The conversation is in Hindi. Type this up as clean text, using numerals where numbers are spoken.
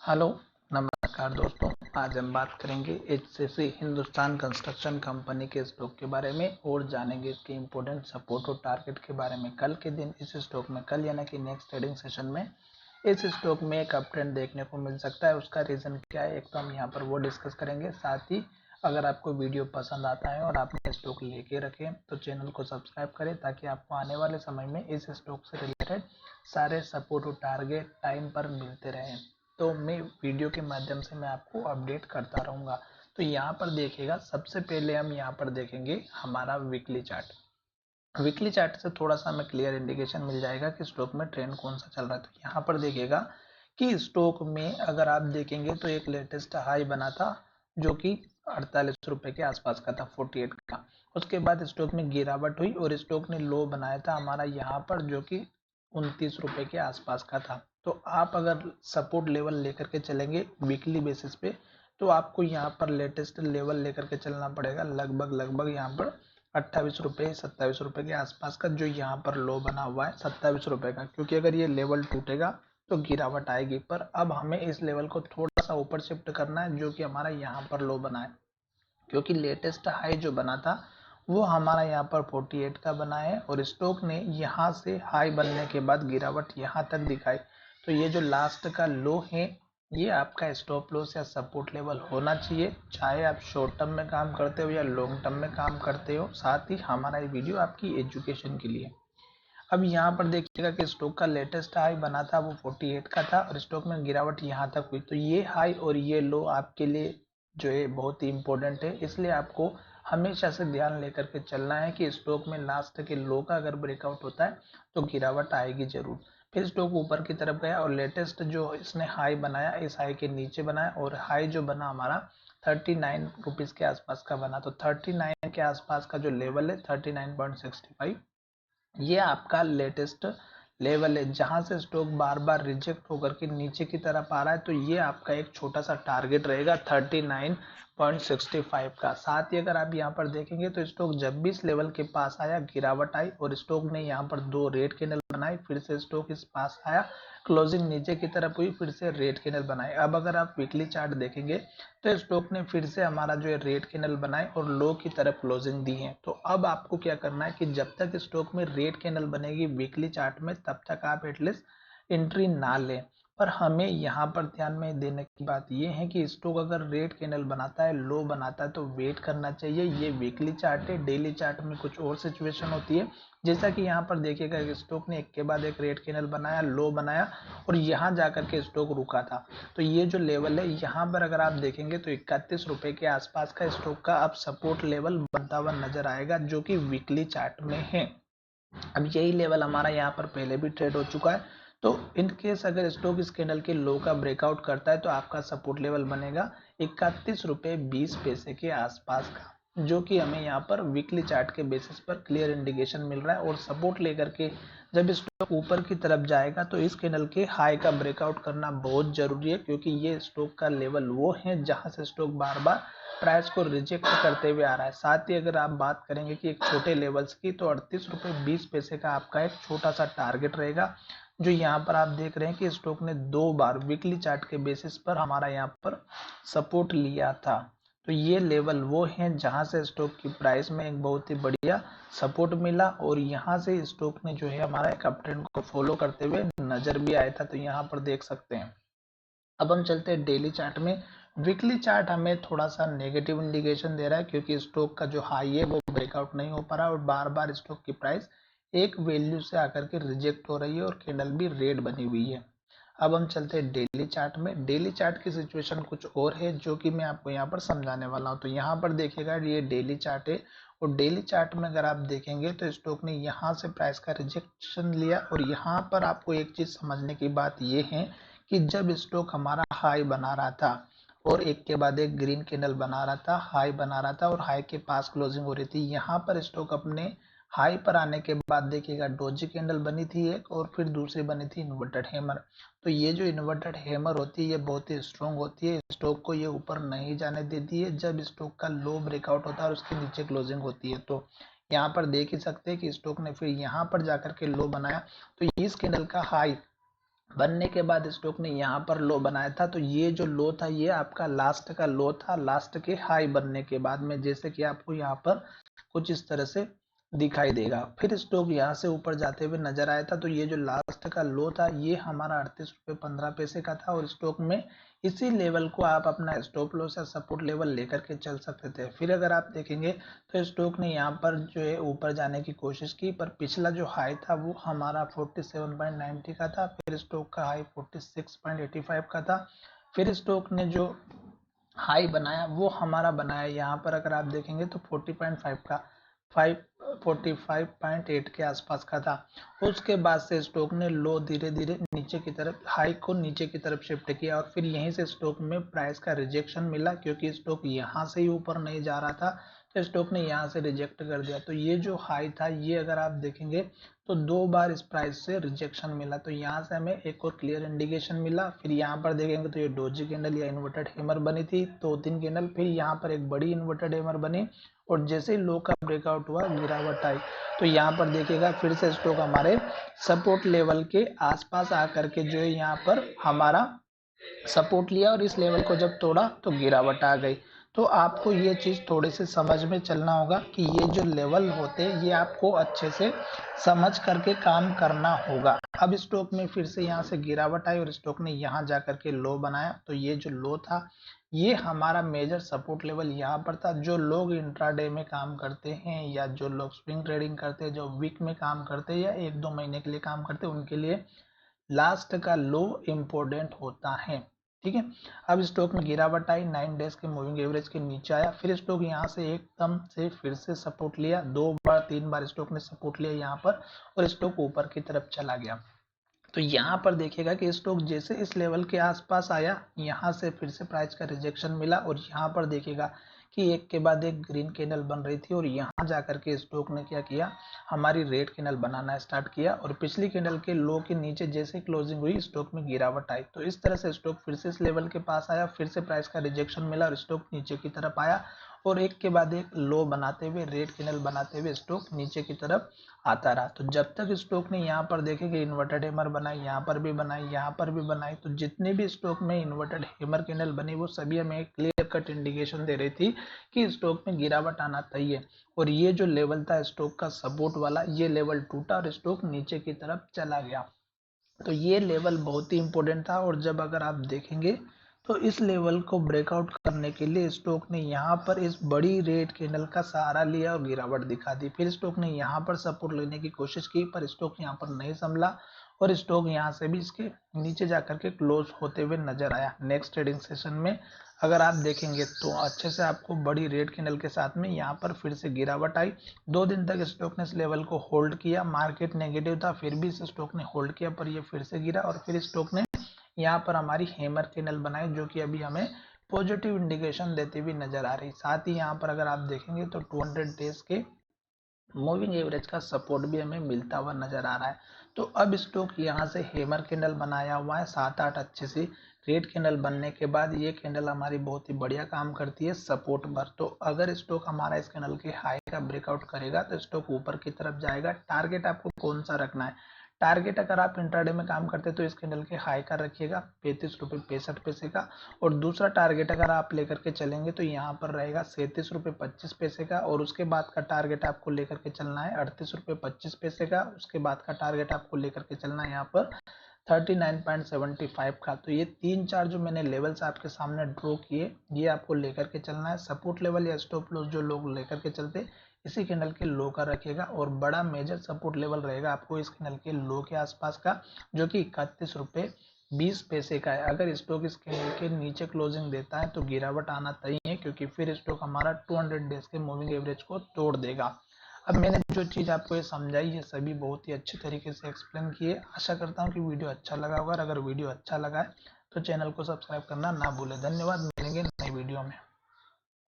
हेलो, नमस्कार दोस्तों। आज हम बात करेंगे एचसीसी हिंदुस्तान कंस्ट्रक्शन कंपनी के स्टॉक के बारे में और जानेंगे इसके इम्पोर्टेंट सपोर्ट और टारगेट के बारे में। कल के दिन इस स्टॉक में, कल यानी कि नेक्स्ट ट्रेडिंग सेशन में इस स्टॉक में एक अप ट्रेंड देखने को मिल सकता है। उसका रीज़न क्या है, एक तो हम यहाँ पर वो डिस्कस करेंगे। साथ ही अगर आपको वीडियो पसंद आता है और आपने स्टॉक लेके रखे तो चैनल को सब्सक्राइब करें, ताकि आपको आने वाले समय में इस स्टॉक से रिलेटेड सारे सपोर्ट और टारगेट टाइम पर मिलते रहें। तो मैं वीडियो के माध्यम से मैं आपको अपडेट करता रहूँगा। तो यहाँ पर देखिएगा, सबसे पहले हम यहाँ पर देखेंगे हमारा वीकली चार्ट। वीकली चार्ट से थोड़ा सा हमें क्लियर इंडिकेशन मिल जाएगा कि स्टॉक में ट्रेंड कौन सा चल रहा है। तो यहाँ पर देखिएगा कि स्टॉक में अगर आप देखेंगे तो एक लेटेस्ट हाई बना था जो कि 48 रुपए के आसपास का था, 48 का। उसके बाद स्टॉक में गिरावट हुई और स्टॉक ने लो बनाया था हमारा यहाँ पर, जो कि 29 रुपए के आसपास का था। तो आप अगर सपोर्ट लेवल लेकर के चलेंगे वीकली बेसिस पे, तो आपको यहाँ पर लेटेस्ट लेवल लेकर के चलना पड़ेगा, लगभग यहाँ पर 28 रुपये 27 रुपये के आसपास का, जो यहाँ पर लो बना हुआ है 27 रुपये का। क्योंकि अगर ये लेवल टूटेगा तो गिरावट आएगी, पर अब हमें इस लेवल को थोड़ा सा ऊपर शिफ्ट करना है, जो कि हमारा यहाँ पर लो बना है। क्योंकि लेटेस्ट हाई जो बना था वो हमारा यहाँ पर 48 का बना है और स्टॉक ने यहाँ से हाई बनने के बाद गिरावट यहाँ तक दिखाई। तो ये जो लास्ट का लो है, ये आपका स्टॉप लॉस या सपोर्ट लेवल होना चाहिए, चाहे आप शॉर्ट टर्म में काम करते हो या लॉन्ग टर्म में काम करते हो। साथ ही हमारा ये वीडियो आपकी एजुकेशन के लिए। अब यहाँ पर देखिएगा कि स्टॉक का लेटेस्ट हाई बना था वो 48 का था और स्टॉक में गिरावट यहाँ तक हुई। तो ये हाई और ये लो आपके लिए जो है बहुत ही इंपॉर्टेंट है, इसलिए आपको हमेशा से ध्यान लेकर के चलना है कि स्टॉक में लास्ट के लो का अगर ब्रेकआउट होता है तो गिरावट आएगी जरूर। फिर स्टॉक ऊपर की तरफ गया और लेटेस्ट जो इसने हाई बनाया, इस हाई के नीचे बनाया और हाई जो बना हमारा 39 रुपीज़ के आसपास का बना। तो 39 के आसपास का जो लेवल है 39.65, ये आपका लेटेस्ट लेवल है, जहां से स्टॉक बार बार रिजेक्ट होकर के नीचे की तरफ आ रहा है। तो ये आपका एक छोटा सा टारगेट रहेगा 39.65 का। साथ ही अगर आप यहाँ पर देखेंगे तो स्टॉक जब भी इस लेवल के पास आया गिरावट आई और स्टॉक ने यहाँ पर दो रेड कैंडल बनाई, फिर से स्टॉक इस पास आया, क्लोजिंग नीचे की तरफ हुई, फिर से रेड कैंडल बनाए। अब अगर आप वीकली चार्ट देखेंगे तो स्टॉक ने फिर से हमारा जो है रेड कैंडल बनाए और लो की तरफ क्लोजिंग दी है। तो अब आपको क्या करना है कि जब तक स्टॉक में रेड कैंडल बनेगी वीकली चार्ट में, तब तक आप एटलीस्ट एंट्री ना लें। पर हमें यहाँ पर ध्यान में देने की बात यह है कि स्टॉक अगर रेड कैंडल बनाता है, लो बनाता है, तो वेट करना चाहिए। ये वीकली चार्ट है, डेली चार्ट में कुछ और सिचुएशन होती है। जैसा कि यहाँ पर देखिएगा स्टॉक ने एक के बाद एक रेड कैंडल बनाया, लो बनाया और यहाँ जाकर के स्टॉक रुका था। तो ये जो लेवल है यहाँ पर अगर आप देखेंगे तो 31 रुपए के आसपास का स्टॉक का अब सपोर्ट लेवल बनता हुआ नजर आएगा, जो कि वीकली चार्ट में है। अब यही लेवल हमारा यहाँ पर पहले भी ट्रेड हो चुका है। तो इन केस अगर स्टॉक इस कैंडल के लो का ब्रेकआउट करता है तो आपका सपोर्ट लेवल बनेगा 31 रुपये 20 पैसे के आसपास का, जो कि हमें यहाँ पर वीकली चार्ट के बेसिस पर क्लियर इंडिकेशन मिल रहा है। और सपोर्ट लेकर के जब स्टॉक ऊपर की तरफ जाएगा तो इस कैंडल के हाई का ब्रेकआउट करना बहुत जरूरी है, क्योंकि ये स्टॉक का लेवल वो है जहां से स्टॉक बार बार प्राइस को रिजेक्ट करते हुए आ रहा है। साथ ही अगर आप बात करेंगे कि एक छोटे लेवल्स की, तो 38 रुपये 20 पैसे का आपका एक छोटा सा टारगेट रहेगा, जो यहाँ पर आप देख रहे हैं कि स्टॉक ने दो बार वीकली चार्ट के बेसिस पर हमारा यहाँ पर सपोर्ट लिया था। तो ये लेवल वो है जहां से स्टॉक की प्राइस में एक बहुत ही बढ़िया सपोर्ट मिला और यहाँ से स्टॉक ने जो है हमारा एक अप ट्रेंड को फॉलो करते हुए नजर भी आया था। तो यहाँ पर देख सकते हैं। अब हम चलते हैं डेली चार्ट में। वीकली चार्ट हमें थोड़ा सा नेगेटिव इंडिकेशन दे रहा है, क्योंकि स्टॉक का जो हाई है वो ब्रेकआउट नहीं हो पा रहा और बार बार स्टॉक की प्राइस एक वैल्यू से आकर के रिजेक्ट हो रही है और कैंडल भी रेड बनी हुई है। अब हम चलते हैं डेली चार्ट में। डेली चार्ट की सिचुएशन कुछ और है, जो कि मैं आपको यहाँ पर समझाने वाला हूँ। तो यहाँ पर देखिएगा ये डेली चार्ट है और डेली चार्ट में अगर आप देखेंगे तो स्टॉक ने यहाँ से प्राइस का रिजेक्शन लिया और यहाँ पर आपको एक चीज समझने की बात ये है कि जब स्टॉक हमारा हाई बना रहा था और एक के बाद एक ग्रीन कैंडल बना रहा था, हाई बना रहा था और हाई के पास क्लोजिंग हो रही थी, यहाँ पर स्टॉक अपने हाई पर आने के बाद देखिएगा डोजी कैंडल बनी थी एक और फिर दूसरी बनी थी इन्वर्टेड हैमर। तो ये जो इन्वर्टेड हैमर होती है ये बहुत ही स्ट्रॉन्ग होती है, स्टॉक को ये ऊपर नहीं जाने देती है जब स्टॉक का लो ब्रेकआउट होता है और उसके नीचे क्लोजिंग होती है। तो यहाँ पर देख ही सकते हैं कि स्टॉक ने फिर यहाँ पर जाकर के लो बनाया। तो इस कैंडल का हाई बनने के बाद स्टॉक ने यहाँ पर लो बनाया था, तो ये जो लो था ये आपका लास्ट का लो था, लास्ट के हाई बनने के बाद में, जैसे कि आपको यहाँ पर कुछ इस तरह से दिखाई देगा। फिर स्टॉक यहाँ से ऊपर जाते हुए नजर आया था, तो ये जो लास्ट का लो था ये हमारा 38 रुपये 15 पैसे का था, और स्टॉक में इसी लेवल को आप अपना स्टॉप लॉस या सपोर्ट लेवल लेकर के चल सकते थे। फिर अगर आप देखेंगे तो स्टॉक ने यहाँ पर जो है ऊपर जाने की कोशिश की, पर पिछला जो हाई था वो हमारा 47.90 का था, फिर स्टॉक का हाई 46.85 का था। फिर स्टॉक ने जो हाई बनाया वो हमारा बनाया यहाँ पर अगर आप देखेंगे तो 40.5 का 45.8 के आसपास का था। उसके बाद से स्टॉक ने लो धीरे धीरे नीचे की तरफ, हाई को नीचे की तरफ शिफ्ट किया, और फिर यहीं से स्टॉक में प्राइस का रिजेक्शन मिला, क्योंकि स्टॉक यहाँ से ही ऊपर नहीं जा रहा था, तो स्टॉक ने यहाँ से रिजेक्ट कर दिया। तो ये जो हाई था ये अगर आप देखेंगे तो 2 बार इस प्राइस से रिजेक्शन मिला, तो यहाँ से हमें एक और क्लियर इंडिकेशन मिला। फिर यहाँ पर देखेंगे तो ये डोजी कैंडल या इन्वर्टेड हैमर बनी थी 2-3 कैंडल, फिर यहाँ पर एक बड़ी इन्वर्टेड हैमर बनी, और जैसे ही लो का ब्रेकआउट हुआ गिरावट आई, तो यहाँ पर देखिएगा फिर से स्टॉक हमारे सपोर्ट लेवल के आसपास आकर के जो है यहाँ पर हमारा सपोर्ट लिया, और इस लेवल को जब तोड़ा तो गिरावट आ गई। तो आपको ये चीज थोड़ी सी समझ में चलना होगा कि ये जो लेवल होते हैं ये आपको अच्छे से समझ करके काम करना होगा। अब स्टॉक में फिर से यहाँ से गिरावट आई और स्टॉक ने यहाँ जा करके लो बनाया, तो ये जो लो था ये हमारा मेजर सपोर्ट लेवल यहाँ पर था। जो लोग इंट्राडे में काम करते हैं या जो लोग स्विंग ट्रेडिंग करते हैं, जो वीक में काम करते हैं या 1-2 महीने के लिए काम करते हैं, उनके लिए लास्ट का लो इम्पोर्टेंट होता है। ठीक है, अब स्टॉक में गिरावट आई, 9 डेज के मूविंग एवरेज के नीचे आया, फिर स्टॉक यहाँ से एकदम से फिर से सपोर्ट लिया, 2-3 बार स्टॉक ने सपोर्ट लिया यहाँ पर, और स्टॉक ऊपर की तरफ चला गया। तो यहाँ पर देखिएगा कि स्टॉक जैसे इस लेवल के आसपास आया, यहाँ से फिर से प्राइस का रिजेक्शन मिला, और यहाँ पर देखिएगा कि एक के बाद एक ग्रीन कैंडल बन रही थी, और यहाँ जाकर के स्टॉक ने क्या किया, हमारी रेड कैंडल बनाना स्टार्ट किया, और पिछली कैंडल के लो के नीचे जैसे क्लोजिंग हुई स्टॉक में गिरावट आई, तो इस तरह से स्टॉक फिर से इस लेवल के पास आया, फिर से प्राइस का रिजेक्शन मिला और स्टॉक नीचे की तरफ आया, और एक के बाद एक लो बनाते हुए, रेड कैंडल बनाते हुए स्टॉक नीचे की तरफ आता रहा। तो जब तक स्टॉक ने यहाँ पर देखेंगे इन्वर्टेड हैमर बनाई, यहाँ पर भी बनाई, यहाँ पर भी बनाई, तो जितने भी स्टॉक में इन्वर्टेड हैमर कैंडल बनी वो सभी हमें क्लियर कट इंडिकेशन दे रही थी कि स्टॉक में गिरावट आना चाहिए। और ये जो लेवल था स्टॉक का सपोर्ट वाला, ये लेवल टूटा और स्टॉक नीचे की तरफ चला गया। तो ये लेवल बहुत ही इंपॉर्टेंट था, और जब अगर आप देखेंगे तो इस लेवल को ब्रेकआउट करने के लिए स्टॉक ने यहाँ पर इस बड़ी रेड कैंडल का सहारा लिया और गिरावट दिखा दी। फिर स्टॉक ने यहाँ पर सपोर्ट लेने की कोशिश की, पर स्टॉक यहाँ पर नहीं संभला, और स्टॉक यहाँ से भी इसके नीचे जाकर के क्लोज होते हुए नजर आया। नेक्स्ट ट्रेडिंग सेशन में अगर आप देखेंगे तो अच्छे से आपको बड़ी रेड कैंडल के साथ में यहाँ पर फिर से गिरावट आई। 2 दिन तक स्टॉक ने इस लेवल को होल्ड किया, मार्केट नेगेटिव था फिर भी इस स्टॉक ने होल्ड किया, पर ये फिर से गिरा, और फिर स्टॉक ने यहाँ पर हमारी हैमर कैंडल बनाई, जो कि अभी हमें पॉजिटिव इंडिकेशन देती हुई नजर आ रही। साथ ही यहाँ पर अगर आप देखेंगे तो 200 डेज के मूविंग एवरेज का सपोर्ट भी हमें मिलता हुआ नजर आ रहा है। तो अब स्टॉक यहाँ से हैमर कैंडल बनाया हुआ है 7-8 अच्छे से रेड कैंडल बनने के बाद, ये कैंडल हमारी बहुत ही बढ़िया काम करती है सपोर्ट पर। तो अगर स्टॉक हमारा इस कैंडल के हाई का ब्रेकआउट करेगा तो स्टॉक ऊपर की तरफ जाएगा। टारगेट आपको कौन सा रखना है? टारगेट अगर आप इंट्राडे में काम करते हैं तो इस कैंडल के हाई का रखिएगा 35 रुपये 65 पैसे का, और दूसरा टारगेट अगर आप लेकर के चलेंगे तो यहाँ पर रहेगा 37 रुपये 25 पैसे का, और उसके बाद का टारगेट आपको लेकर के चलना है 38 रुपये 25 पैसे का, उसके बाद का टारगेट आपको लेकर के चलना है यहाँ पर 39.75 का। तो ये 3-4 जो मैंने लेवल्स आपके सामने ड्रॉ किए, ये आपको लेकर के चलना है। सपोर्ट लेवल या स्टॉप लॉस जो लोग लेकर के चलते इसी कैंडल के लो का रखिएगा, और बड़ा मेजर सपोर्ट लेवल रहेगा आपको इस कैंडल के लो के आसपास का, जो कि 31 रुपये 20 पैसे का है। अगर स्टॉक इस कैंडल के नीचे क्लोजिंग देता है तो गिरावट आना तय है, क्योंकि फिर स्टॉक हमारा 200 डेज के मूविंग एवरेज को तोड़ देगा। अब मैंने जो चीज़ आपको ये समझाई ये सभी बहुत ही अच्छे तरीके से एक्सप्लेन किए। आशा करता हूँ कि वीडियो अच्छा लगा होगा, और अगर वीडियो अच्छा लगा है तो चैनल को सब्सक्राइब करना ना भूलें। धन्यवाद, मिलेंगे नई वीडियो में।